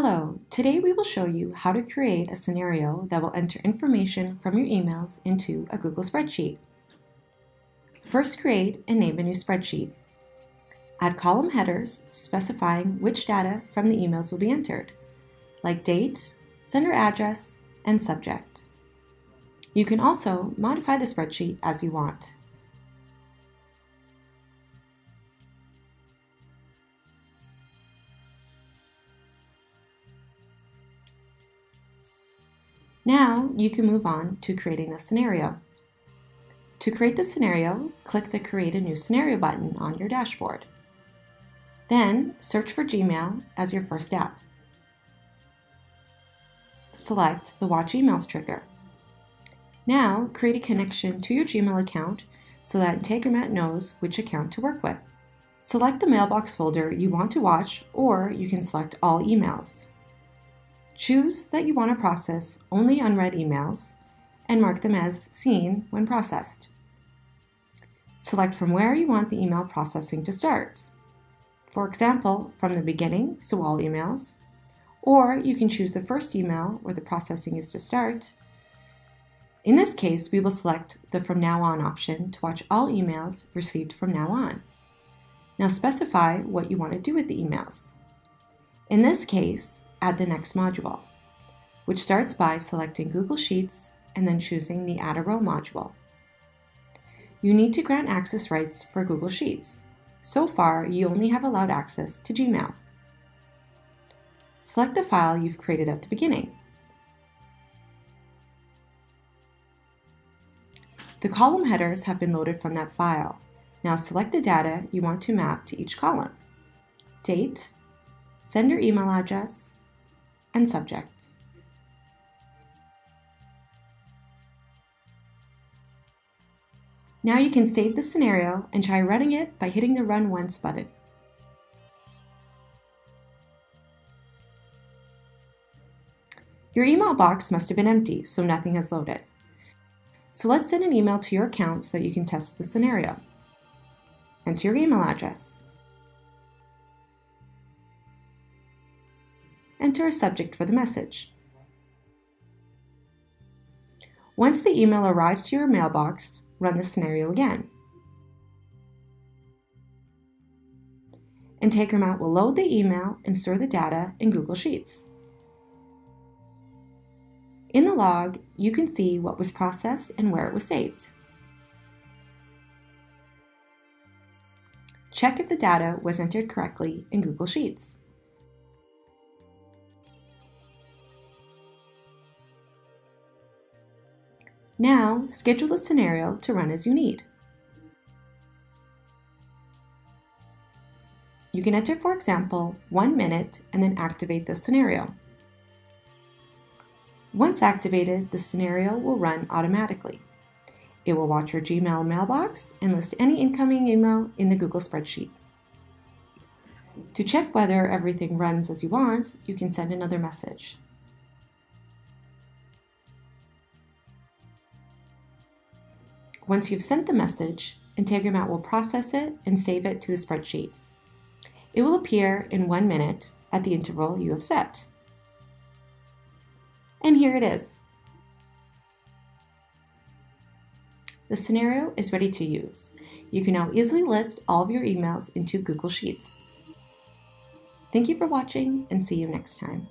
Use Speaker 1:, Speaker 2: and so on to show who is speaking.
Speaker 1: Hello, today we will show you how to create a scenario that will enter information from your emails into a Google spreadsheet. First, create and name a new spreadsheet. Add column headers specifying which data from the emails will be entered, like date, sender address, and subject. You can also modify the spreadsheet as you want. Now you can move on to creating the scenario. To create the scenario, click the Create a New Scenario button on your dashboard. Then search for Gmail as your first app. Select the Watch Emails trigger. Now create a connection to your Gmail account so that Integromat knows which account to work with. Select the Mailbox folder you want to watch, or you can select all emails. Choose that you want to process only unread emails and mark them as seen when processed. Select from where you want the email processing to start. For example, from the beginning, so all emails, or you can choose the first email where the processing is to start. In this case, we will select the From Now On option to watch all emails received from now on. Now specify what you want to do with the emails. In this case, add the next module, which starts by selecting Google Sheets and then choosing the Add a Row module. You need to grant access rights for Google Sheets. So far, you only have allowed access to Gmail. Select the file you've created at the beginning. The column headers have been loaded from that file. Now select the data you want to map to each column: date, sender email address, and subject. Now you can save the scenario and try running it by hitting the Run Once button. Your email box must have been empty, so nothing has loaded. So let's send an email to your account so that you can test the scenario. Enter your email address. Enter a subject for the message. Once the email arrives to your mailbox, run the scenario again. Integromat will load the email and store the data in Google Sheets. In the log, you can see what was processed and where it was saved. Check if the data was entered correctly in Google Sheets. Now, schedule the scenario to run as you need. You can enter, for example, 1 minute and then activate the scenario. Once activated, the scenario will run automatically. It will watch your Gmail mailbox and list any incoming email in the Google spreadsheet. To check whether everything runs as you want, you can send another message. Once you've sent the message, Integromat will process it and save it to the spreadsheet. It will appear in 1 minute at the interval you have set. And here it is. The scenario is ready to use. You can now easily list all of your emails into Google Sheets. Thank you for watching, and see you next time.